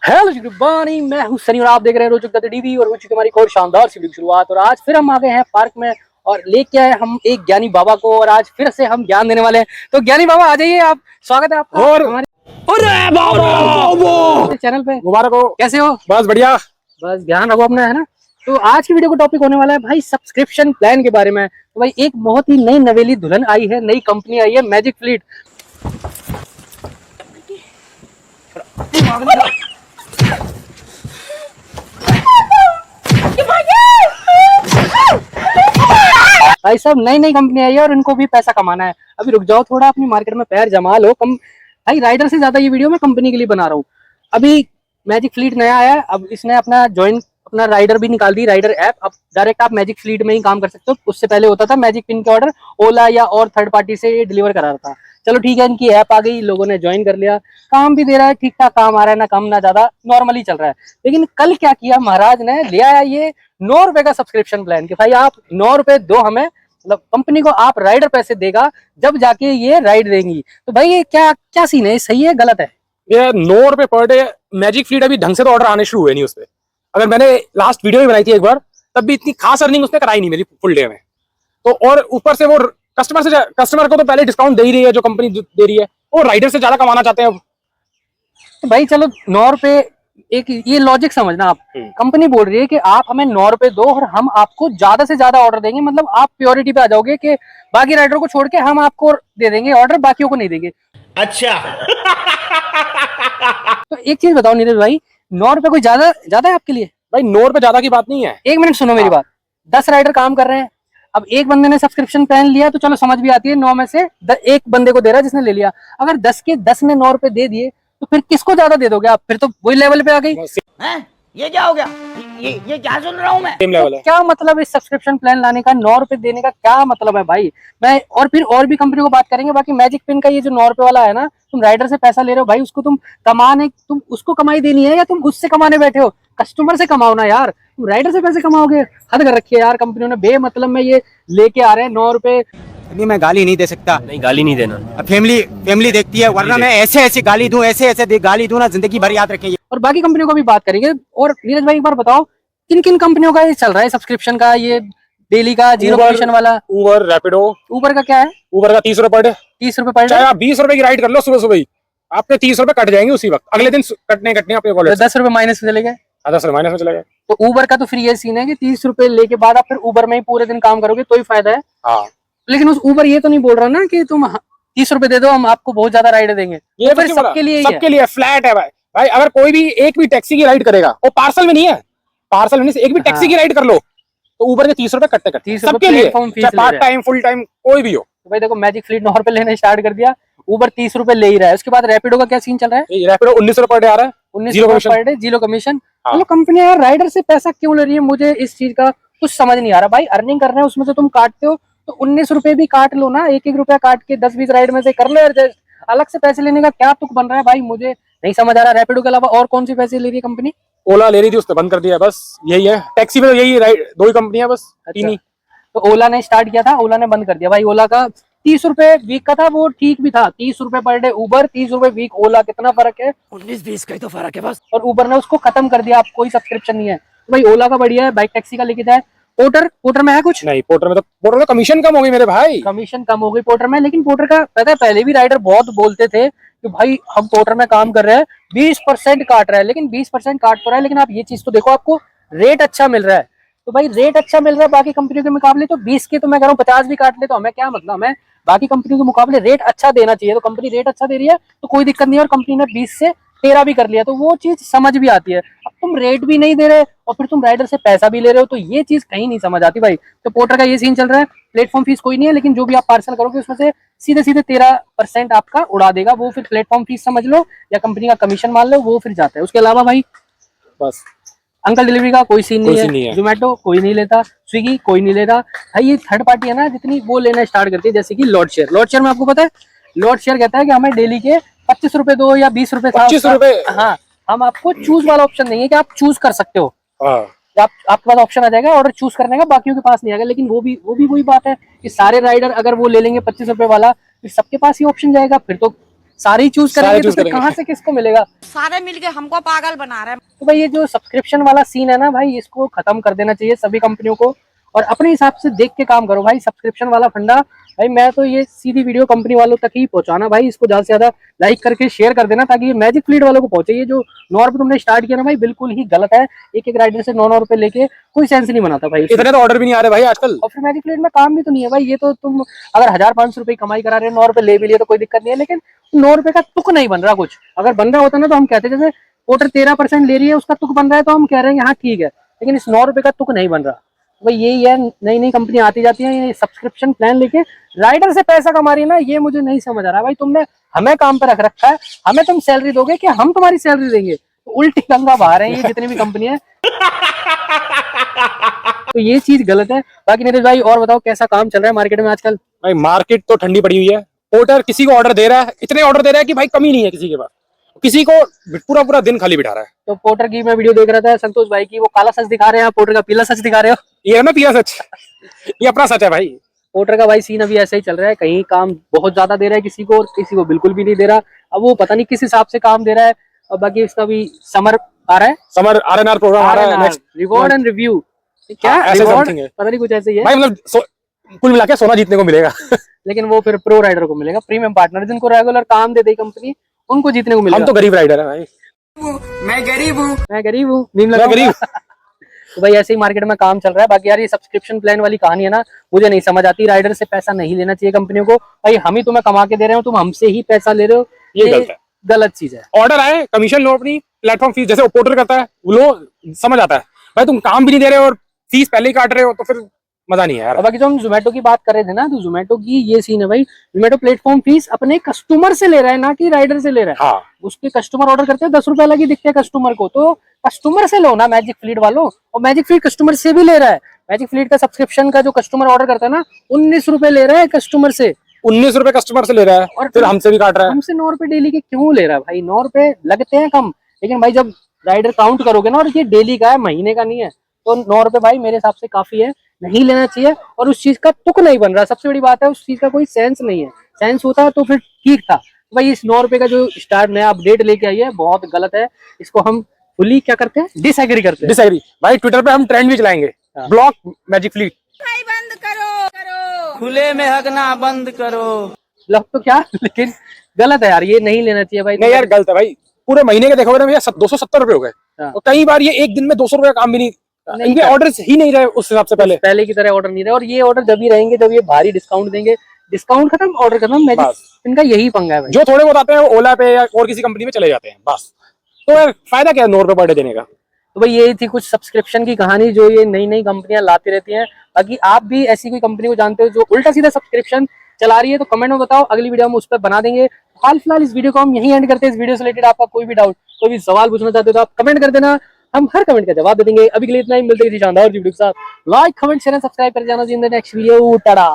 Hello जी, good morning. मैं हूं सनी और आप देख रहे हैं रोचक टीवी और हो चुकी हमारी एक और शानदार सी शुरुआत। और आज फिर हम आ गए हैं पार्क में और लेके आए हम एक ज्ञानी बाबा को और आज फिर से हम ज्ञान देने वाले हैं। तो ज्ञानी बाबा आ जाइए, आप स्वागत है आपका और हमारे बाबा चैनल पे। मुबारक हो। कैसे हो? बस बढ़िया। बस ध्यान रखो अपना, है ना। तो आज की वीडियो का टॉपिक होने वाला है भाई सब्सक्रिप्शन प्लान के बारे में। तो भाई एक बहुत ही नई नवेली दुल्हन आई है, नई कंपनी आई है मैजिक फ्लीट। भाई साहब नई नई कंपनी आई है और इनको भी पैसा कमाना है। अभी रुक जाओ थोड़ा, अपनी मार्केट में पैर जमा लो। कम भाई राइडर से ज्यादा ये वीडियो मैं कंपनी के लिए बना रहा हूँ। अभी मैजिक फ्लीट नया आया है, अब इसने अपना राइडर भी निकाल दी, राइडर ऐप। अब डायरेक्ट आप मैजिक फ्लीट में ही काम कर सकते हो। उससे पहले होता था मैजिक पिन के ऑर्डर ओला या और थर्ड पार्टी से डिलीवर करा रहा था। चलो ठीक है, इनकी ऐप आ गई, लोगों ने ज्वाइन कर लिया, काम भी दे रहा है, ठीक ठाक काम आ रहा है, ना कम ना ज्यादा, नॉर्मली चल रहा है। लेकिन कल क्या किया महाराज ने, ले आया ये 9 रुपए का सब्सक्रिप्शन प्लान कि भाई आप 9 रुपए दो हमें, मतलब कंपनी को आप राइडर पैसे देगा जब जाके ये राइड देंगी। तो भाई ये क्या क्या सीन है, सही है गलत है? ये 9 रुपए पर डे मैजिक फ्लीट अभी ढंग से तो ऑर्डर आने शुरू हुए नहीं उस पे। अगर मैंने लास्ट वीडियो भी बनाई थी एक बार, तब भी इतनी खास अर्निंग उसने कराई नहीं मेरी फुल डे में। तो और ऊपर से वो कस्टमर को तो पहले डिस्काउंट दे ही रही है जो कंपनी दे रही है, और राइडर से ज्यादा कमाना चाहते हैं अब। तो भाई चलो 9 रुपए, एक ये लॉजिक समझना आप। कंपनी बोल रही है कि आप हमें 9 रुपए दो और हम आपको ज्यादा से ज्यादा ऑर्डर देंगे, मतलब आप प्योरिटी पे आ जाओगे कि बाकी राइडर को छोड़ के हम आपको दे देंगे ऑर्डर, बाकियों को नहीं देंगे। अच्छा। तो एक चीज बताओ नीरज भाई, 9 रुपए कोई ज्यादा ज्यादा है आपके लिए? भाई 9 रुपए ज्यादा की बात नहीं है। एक मिनट सुनो मेरी बात। 10 राइडर काम कर रहे हैं, अब एक बंदे ने सब्सक्रिप्शन प्लान लिया तो चलो समझ भी आती है, 9 में से एक बंदे को दे रहा है जिसने ले लिया। अगर 10 के 10 ने 9 रुपए दे दिए तो फिर किसको ज्यादा दे दोगे आप? फिर तो वही लेवल पे आ गई। हैं? ये क्या हो गया? ये क्या सुन रहा हूँ मैं? सेम लेवल है। क्या मतलब इस सब्सक्रिप्शन प्लान लाने का, 9 रुपए देने का क्या मतलब है भाई? मैं और फिर और भी कंपनी को बात करेंगे। बाकी मैजिक पिन का ये जो 9 रुपए वाला है ना, तुम राइडर से पैसा ले रहे हो भाई, उसको तुम कमाने, तुम उसको कमाई देनी है या तुम उससे कमाने बैठे हो? कस्टमर से कमाओ ना यार, तुम राइडर से पैसे कमाओगे? हद कर रखी है यार कंपनियों ने, बेमतलब में ये लेके आ रहे हैं 9 रुपए। नहीं, मैं गाली नहीं दे सकता। नहीं, गाली नहीं देना। अब फैमिली देखती है, वरना मैं ऐसे ऐसे गाली दूं, गाली दूं ना, जिंदगी भर याद रखेंगे। और बाकी कंपनियों को भी बात करेंगे। और नीरज भाई एक बार बताओ, किन किन कंपनियों का ये चल रहा है सब्सक्रिप्शन का, ये डेली का जीरो कमीशन वाला? उबर, रैपिडो। उबर का क्या है? उबर का 30 रुपए पर डे। 30 रुपए पर चाहे डे। आप 20 रुपए की राइड कर लो सुबह सुबह ही, आपके 30 रुपए कट जाएंगे उसी वक्त। अगले दिन कटने आपके वॉलेट से। 10 रुपए माइनस में चले गए। 10 रुपए माइनस में चला गया। तो उबर का तो फिर ये सीन है कि 30 रुपए लेके बाद आप फिर उबर में ही पूरे दिन काम करोगे तो ही फायदा है। हाँ, लेकिन उस उबर ये तो नहीं बोल रहा ना कि तुम 30 रुपए दे दो, हम आपको बहुत ज्यादा राइड देंगे। ये फिर सबके लिए ही है। सबके लिए फ्लैट है भाई। भाई अगर कोई भी एक भी टैक्सी की राइड करेगा, वो पार्सल में नहीं है, पार्सल में एक भी टैक्सी की राइड कर लो तो उबर के 30 रुपए कटते 30 सबके लिए, प्लेटफॉर्म फीस चाहे पार्ट टाइम फुल टाइम कोई भी हो। तो भाई देखो मैजिक फ्लीट 9 रुपए लेने स्टार्ट कर दिया, उबर 30 रुपए ले ही रहा है। उसके बाद रैपिडो का क्या सीन चल रहा है? रैपिडो 19 रुपए पर डे आ रहा है, 19 जीरो रुपए commission. Per day, zero commission. हाँ। चलो कंपनी यार राइडर से पैसा क्यों ले रही है, मुझे इस चीज का कुछ समझ नहीं आ रहा। भाई अर्निंग कर रहे हैं उसमें से तुम काटते हो, तो 19 रुपए भी काट लो ना, एक रुपया काट के 10-20 राइड में से कर लो यार। अलग से पैसे लेने का क्या तुक बन रहा है भाई, मुझे नहीं समझ आ रहा। रैपिडो के अलावा और कौन सी पैसे ले रही है कंपनी? ओला ले रही थी, उसने बंद कर दिया। बस यही है टैक्सी में, तो यही दो ही कंपनियां बस, तीन ही। तो ओला ने स्टार्ट किया था, ओला ने बंद कर दिया भाई। ओला का 30 रुपए वीक का था, वो ठीक भी था। 30 रुपए पर डे उबर, 30 रुपए वीक ओला, कितना फर्क है? 19-20 का ही तो फर्क है बस। और उबर ने उसको खत्म कर दिया, आप कोई सब्सक्रिप्शन नहीं है। तो भाई ओला का बढ़िया है, बाइक टैक्सी का लेके जाए। पोर्टर में है कुछ नहीं, पोर्टर में तो कमीशन कम हो गई मेरे भाई। कमीशन कम हो गई पोर्टर में। लेकिन पोर्टर का पता है, पहले भी राइडर बहुत बोलते थे कि भाई हम पोर्टर में काम कर रहे हैं, 20% काट रहा है। लेकिन 20% काट तो रहा है, लेकिन आप ये चीज तो देखो, आपको रेट अच्छा मिल रहा है। तो भाई रेट अच्छा मिल रहा है बाकी कंपनियों के मुकाबले, तो 20 के तो मैं कह रहा हूँ 50 भी काट ले तो हमें क्या मतलब, हमें बाकी कंपनियों के मुकाबले रेट अच्छा देना चाहिए। तो कंपनी रेट अच्छा दे रही है तो कोई दिक्कत नहीं है, और कंपनी ने 20 से 13 भी कर लिया तो वो चीज समझ भी आती है। अब तुम रेट भी नहीं दे रहे और फिर तुम राइडर से पैसा भी ले रहे हो, तो ये चीज कहीं नहीं समझ आती भाई। तो पोर्टर का ये सीन चल रहा है, प्लेटफॉर्म फीस कोई नहीं है, लेकिन जो भी आप पार्सल करोगे उसमें से सीधे 13% आपका उड़ा देगा। वो फिर प्लेटफॉर्म फीस समझ लो या कंपनी का कमीशन मान लो, वो फिर जाता है। उसके अलावा भाई बस अंकल डिलीवरी का कोई सीन कोई नहीं है। जोमेटो कोई नहीं लेता, स्विगी कोई नहीं लेता भाई। ये थर्ड पार्टी है ना, जितनी वो लेना स्टार्ट करती है, जैसे कि लॉट शेयर में आपको पता है, लॉट शेयर कहता है कि हमें डेली के 25 रुपए दो या 20 रुपए, 25 रुपए। हाँ, हम आपको चूज वाला ऑप्शन देंगे कि आप चूज कर सकते हो। हाँ। आपके पास ऑप्शन आ जाएगा ऑर्डर चूज करने का, बाकियों के पास नहीं आएगा। लेकिन वो भी वही बात है कि सारे राइडर अगर वो ले लेंगे 25 रुपए वाला, फिर सबके पास ही ऑप्शन जाएगा, फिर तो सारे चूज सारे करेंगे तो choose फिर करेंगे। कहाँ से किसको मिलेगा? सारे मिलके हमको पागल बना रहे हैं। तो भाई ये जो सब्सक्रिप्शन वाला सीन है ना भाई, इसको खत्म कर देना चाहिए सभी कंपनियों को, और अपने हिसाब से देख के काम करो भाई। सब्सक्रिप्शन वाला फंडा भाई, मैं तो ये सीधी वीडियो कंपनी वालों तक ही पहुंचाना भाई, इसको ज्यादा से ज्यादा लाइक करके शेयर कर देना ताकि ये मैजिक फ्लीट वालों को पहुंचे। ये जो 9 रुपए तुमने स्टार्ट किया ना भाई, बिल्कुल ही गलत है। एक एक राइडर से 9 रुपए लेके कोई सेंस नहीं बनाता भाई। इतने तो ऑर्डर भी नहीं आ रहे भाई आजकल। और फिर मैजिक फ्लीट में काम भी तो नहीं है भाई। ये तो तुम अगर 1500 रुपए कमाई करा रहे हो, 9 रुपए ले भी लिए तो कोई दिक्कत नहीं है, लेकिन 9 रुपए का तुक नहीं बन रहा कुछ। अगर बन रहा होता ना तो हम कहते, जैसे पोर्टर 13% ले रही है, उसका तुक बन रहा है तो हम कह रहे हैं हाँ ठीक है, लेकिन इस 9 रुपए का तुक नहीं बन रहा भाई। यही है, नई नई कंपनी आती जाती है, ये सब्सक्रिप्शन प्लान लेके राइडर से पैसा कमा रही है ना, ये मुझे नहीं समझ आ रहा भाई। तुमने हमें काम पे रख रखा है, हमें तुम सैलरी दोगे कि हम तुम्हारी सैलरी देंगे? तो उल्टी गंगा बहा रहे हैं ये जितनी भी कंपनी है। तो ये चीज गलत है। बाकी नीरज भाई और बताओ, कैसा काम चल रहा है मार्केट में आजकल? भाई मार्केट तो ठंडी पड़ी हुई है। पोर्टर किसी को ऑर्डर दे रहा है, इतने ऑर्डर दे रहा है कि भाई कमी नहीं है किसी के पास, किसी को पूरा पूरा दिन खाली बिठा रहा है। तो पोर्टर की मैं वीडियो देख रहा था संतोष भाई की, वो काला सच दिखा रहे हैं, पोर्टर का पीला सच दिखा रहे हो। ये है ना पीला सच, ये अपना सच है भाई। पोर्टर का भाई सीन अभी ऐसा ही चल रहा है, कहीं काम बहुत ज्यादा दे रहा है किसी को और किसी को बिल्कुल भी नहीं दे रहा। अब वो पता नहीं किस हिसाब से काम दे रहा है। और बाकी इसका भी समर आ रहा है, समर आरएनआर प्रोग्राम आ रहा है नेक्स्ट, रिवॉर्ड एंड रिव्यू। क्या हाँ, ऐसे रिवॉर्ड something है। पता नहीं, कुछ ऐसे ही है। भाई मतलब कुल मिला के सोना जीतने को मिलेगा। लेकिन वो फिर प्रो राइडर को मिलेगा, प्रीमियम पार्टनर जिनको रेगुलर काम दे दे कंपनी, उनको जीतने को मिलेगा। हम तो गरीब राइडर है भाई। मैं गरीब हूँ, मीम मैं लगा गरीब। तो भाई ऐसे ही मार्केट में काम चल रहा है। बाकी यार ये सब्सक्रिप्शन प्लान वाली कहानी है ना, मुझे नहीं समझ आती। राइडर से पैसा नहीं लेना चाहिए कंपनियों को भाई, हम ही तुम्हें कमा के दे रहे हो, तुम हमसे ही पैसा ले रहे हो, ये गलत है। गलत चीज है। ऑर्डर आए, कमीशन लो अपनी, प्लेटफॉर्म फीस जैसे पोर्टर करता है वो लो, समझ आता है भाई। तुम काम भी नहीं दे रहे हो और फीस पहले ही काट रहे हो तो फिर मजा नहीं है यार। और बाकी जो हम जोमेटो की बात कर रहे थे ना, तो जोमेटो की ये सीन है भाई, जोमेटो प्लेटफॉर्म फीस अपने कस्टमर से ले रहा है, ना कि राइडर से ले रहा है। हाँ उसके कस्टमर ऑर्डर करते हैं, 10 रुपए अलग ही दिखते हैं कस्टमर को, तो कस्टमर से लो ना मैजिक फ्लीट वालों। और मैजिक फ्लीट कस्टमर से भी ले रहा है। मैजिक फ्लीट का सब्सक्रिप्शन का जो कस्टमर ऑर्डर करता है ना, 19 रुपए ले रहा है कस्टमर से, 19 रुपए कस्टमर से ले रहा है और फिर हमसे भी काट रहा है। हमसे 9 रुपए डेली के क्यों ले रहा है भाई? 9 रुपए लगते हैं कम, लेकिन भाई जब राइडर काउंट करोगे ना, और ये डेली का है, महीने का नहीं है, तो 9 रुपए भाई मेरे हिसाब से काफी है, नहीं लेना चाहिए। और उस चीज का तुक नहीं बन रहा, सबसे बड़ी बात है, उस चीज का कोई सेंस नहीं है। सेंस होता तो फिर ठीक था भाई। इस 9 रुपए का जो स्टार्ट नया अपडेट लेके आई है, बहुत गलत है। इसको हम फुली क्या करते हैं, डिसएग्री करते हैं। डिसएग्री भाई। ट्विटर पे हम ट्रेंड भी चलाएंगे, ब्लॉक मैजिक फ्लीट। बंद करो खुले में हगना बंद करो। लग तो क्या, लेकिन गलत है यार, ये नहीं लेना चाहिए भाई। नहीं यार गलत है भाई। पूरे महीने के देखोगे ना भैया 270 रुपए हो गए, हाँ। और कई बार ये एक दिन में 200 रुपए का काम भी नहीं, इनके ऑर्डर ही नहीं रहे उस हिसाब से पहले की तरह ऑर्डर नहीं रहे। और ये ऑर्डर जब ही रहेंगे जब ये भारी डिस्काउंट देंगे। डिस्काउंट खत्म, ऑर्डर खत्म, मैजिक इनका यही पंगा है भाई। जो थोड़े बहुत आते हैं वो ओला पे या और किसी कंपनी में चले जाते हैं बस। तो यार फायदा क्या है 9 रुपए पर डे देने का? तो भाई यही थी कुछ सब्सक्रिप्शन की कहानी जो ये नई नई कंपनियां लाती रहती हैं। बाकी आप भी ऐसी कोई कंपनी को जानते हो जो उल्टा सीधा सब्सक्रिप्शन चला रही है, तो कमेंट में बताओ, अगली वीडियो में उस पर बना देंगे। हाल फिलहाल इस वीडियो को हम यहीं एंड करते हैं। इस वीडियो से रिलेटेड आपका कोई भी डाउट, कोई भी सवाल पूछना चाहते हो तो आप कमेंट कर देना, हम हर कमेंट का जवाब दे देंगे। अभी के लिए इतना ही, मिलते किसी शानदार वीडियो के साथ। लाइक कमेंट शेयर सब्सक्राइब कर जाना। In the next video, Tata.